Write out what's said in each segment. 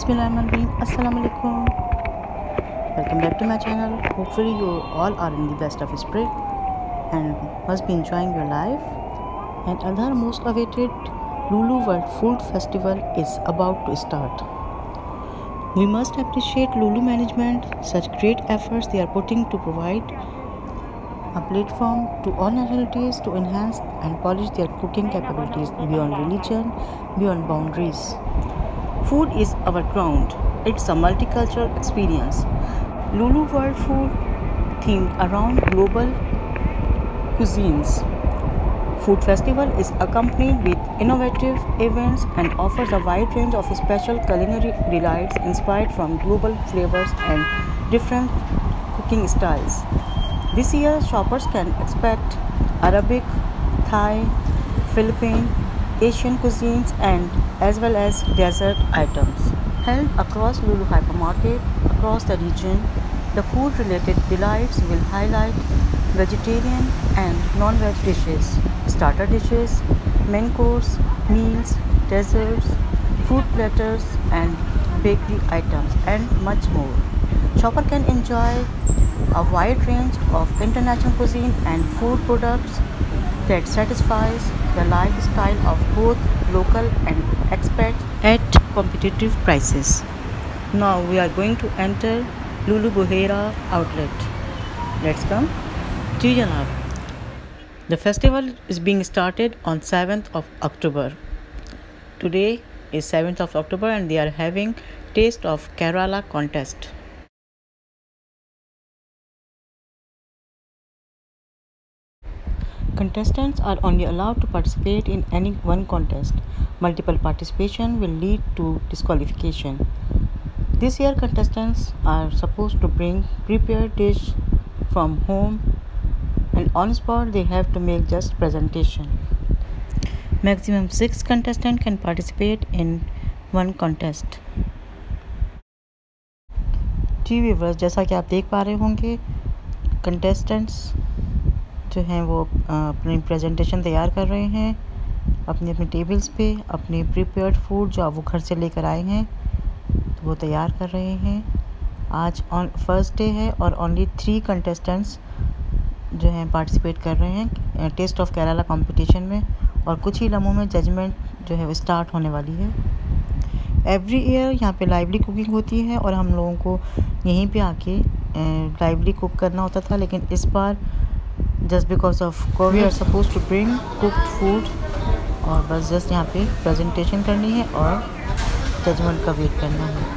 Bismillahirrahmanirrahim. Assalamualaikum. Welcome back to my channel. Hopefully you all are in the best of spirit and must be enjoying your life. And another most awaited Lulu World Food Festival is about to start. We must appreciate Lulu management, such great efforts they are putting to provide a platform to all nationalities to enhance and polish their cooking capabilities beyond religion, beyond boundaries. Food is our ground. It's a multicultural experience. Lulu World Food themed around global cuisines. Food Festival is accompanied with innovative events and offers a wide range of special culinary delights inspired from global flavors and different cooking styles. This year, shoppers can expect Arabic, Thai, Philippine, Asian cuisines and as well as dessert items. Held across Lulu Hypermarket across the region, the food-related delights will highlight vegetarian and non-veg dishes, starter dishes, main course, meals, desserts, fruit platters and bakery items and much more. Shopper can enjoy a wide range of international cuisine and food products that satisfies the lifestyle of both local and expats at competitive prices. Now we are going to enter Lulu Buhera outlet. Let's come. जी जनाब. The festival is being started on 7th of October. Today is 7th of October and they are having Taste of Kerala contest. Contestants are only allowed to participate in any one contest. Multiple participation will lead to disqualification. This year contestants are supposed to bring prepared dish from home and on spot they have to make just presentation. Maximum 6 contestants can participate in one contest. जी viewers, जैसा कि आप देख पा रहे होंगे contestants जो हैं वो अपनी प्रेजेंटेशन तैयार कर रहे हैं अपनी अपनी टेबल्स पे. अपने प्रिपेयर्ड फूड जो वो घर से लेकर आए हैं तो वो तैयार कर रहे हैं. आज फर्स्ट डे है और ओनली 3 कंटेस्टेंट्स जो हैं पार्टिसिपेट कर रहे हैं टेस्ट ऑफ केरला कंपटीशन में और कुछ ही लम्हों में जजमेंट जो है वो स्टार्ट होने वाली है. एवरी ईयर यहाँ पे लाइवली कुकिंग होती है और हम लोगों को यहीं पे आके लाइवली कुक करना होता था, लेकिन इस बार just because of Covid we are suppose to bring cooked food और बस जस्ट यहाँ पे प्रेजेंटेशन करनी है और जजमेंट का वेट करना है.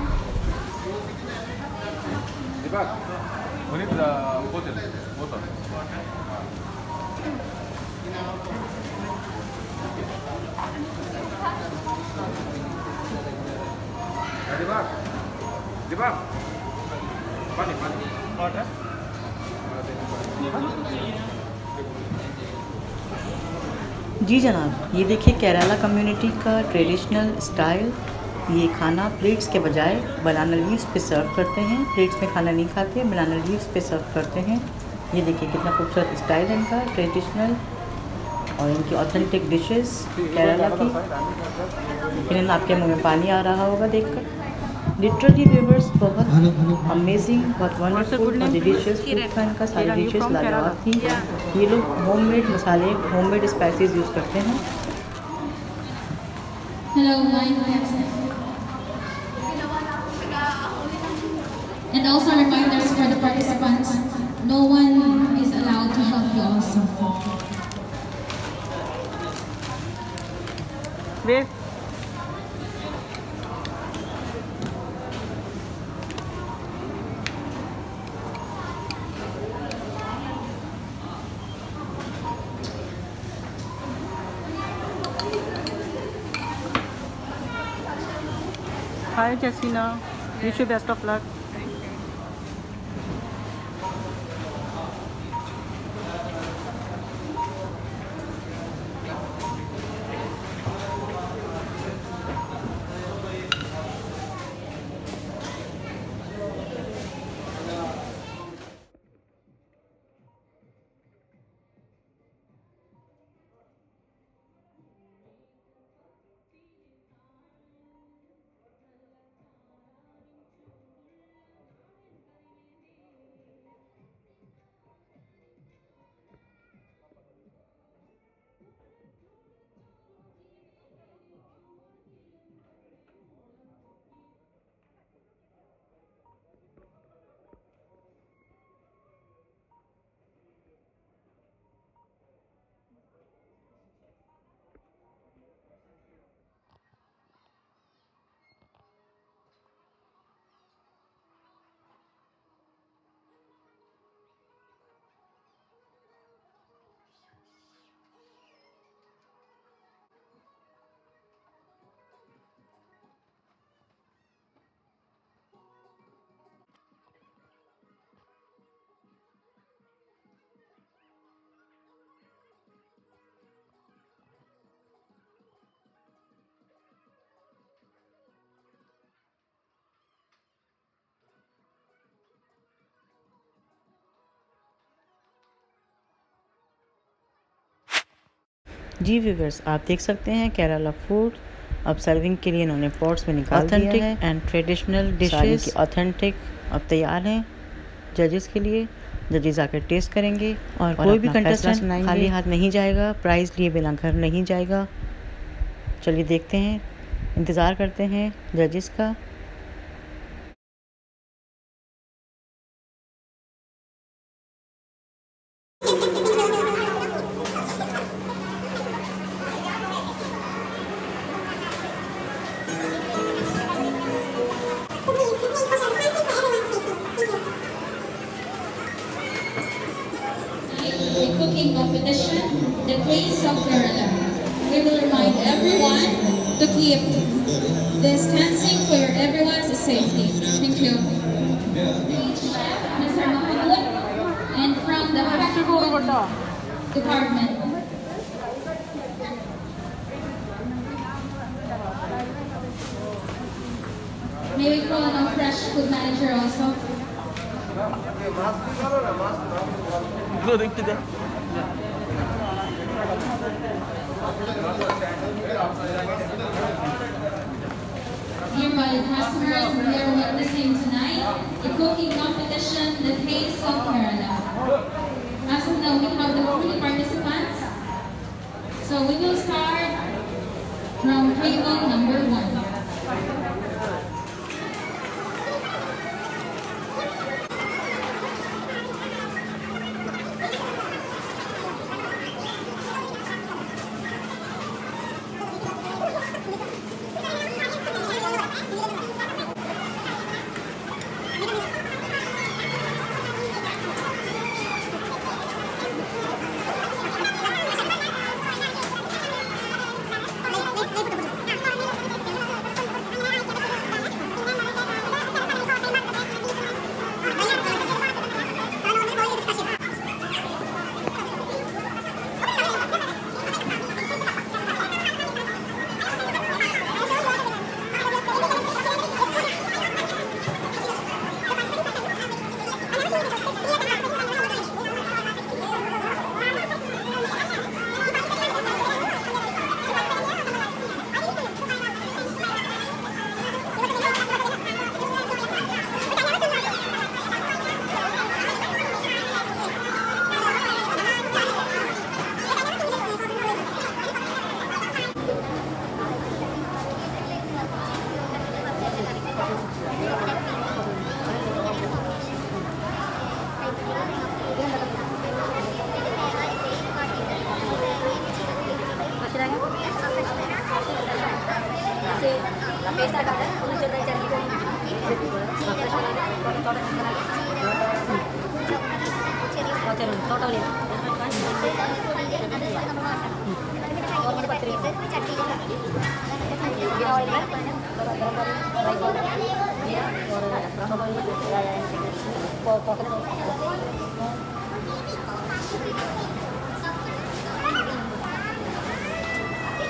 जी जनाब, ये देखिए केरला कम्युनिटी का ट्रेडिशनल स्टाइल. ये खाना प्लेट्स के बजाय बनाना लीव्स पे सर्व करते हैं. प्लेट्स में खाना नहीं खाते, बनाना लीव्स पे सर्व करते हैं. ये देखिए कितना खूबसूरत स्टाइल है इनका ट्रेडिशनल और इनकी ऑथेंटिक डिशेस केरला की. लेकिन आपके मुंह में पानी आ रहा होगा देखकर. लिटरली व्यूअर्स बहुत अमेजिंग, बहुत वंडरफुल और डिलीशियस फूड था इनका. सारी डिशेस लाजवाब थी. ये लोग होममेड मसाले, होममेड स्पाइसेस यूज़ करते हैं. Hello, and also reminders for the participants, no one is allowed to help you also. Where? Hi Jessina, wish you best of luck. जी व्यूवर्स, आप देख सकते हैं केरला फूड अब सर्विंग के लिए इन्होंने पॉट्स में निकाल दिया है। एंड ट्रेडिशनल डिशेस की ऑथेंटिक अब तैयार हैं जजेस के लिए। जजेस आकर टेस्ट करेंगे और कोई भी कंटेस्टेंट खाली हाथ नहीं जाएगा, प्राइज़ लिए बिना घर नहीं जाएगा। चलिए देखते हैं, इंतज़ार करते हैं जजेस का। The cooking competition, the place of Kerala. We will remind everyone to keep distancing for everyone's safety. Thank you. Each left, Mr. Mahmoud, and from the food department. May we call on our fresh food manager also? Dear valued customers, we are witnessing tonight the cooking competition, the Taste of Kerala. As of now, we have the 40 participants. So we will start from table number 1.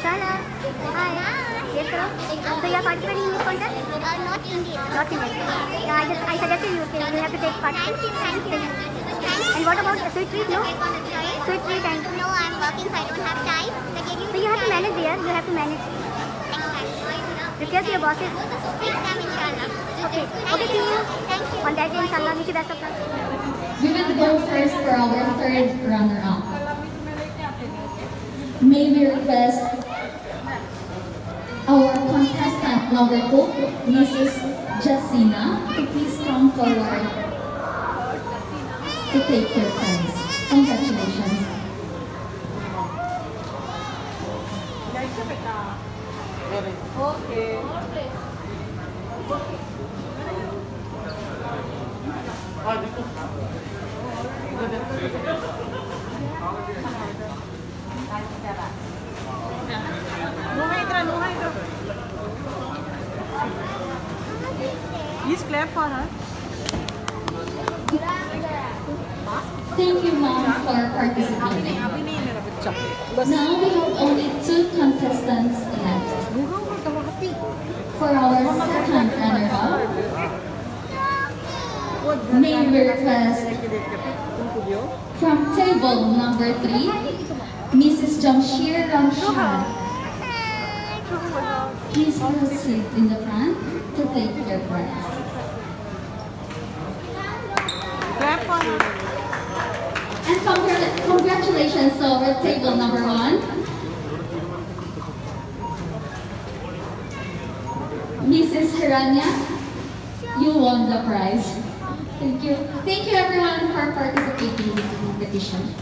Shala, hi. Yes, sir. So you are participating in this contest? Not in it. Not in it. Yeah, I suggested you have to take part. Thank you. And what about sweet treat? No. Sweet treat and no, I'm working, so I don't have time. So you have to manage there. You have to manage. Request your bosses. Next time, inshallah. Okay. Okay. See you. Thank you. On that day, inshallah. Wish you best of luck. We will go first for our third runner-up. May we request our contestant number 2, Mrs. Jacina, to please come forward to take your prize. Congratulations. Please clap for her. Thank you, Mom, for participating. Now we have only 2 contestants left. For our second runner-up, may we request from table number 3, Mrs. Jamshir Ramshan. Please proceed in the front to take your prize. And congratulations over table number 1. Mrs. Hiranya, you won the prize. Thank you. Thank you everyone for participating in the competition.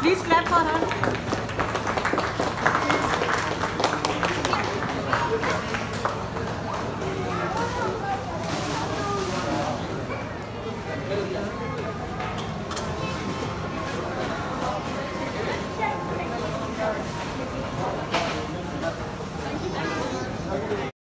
Please clap for her.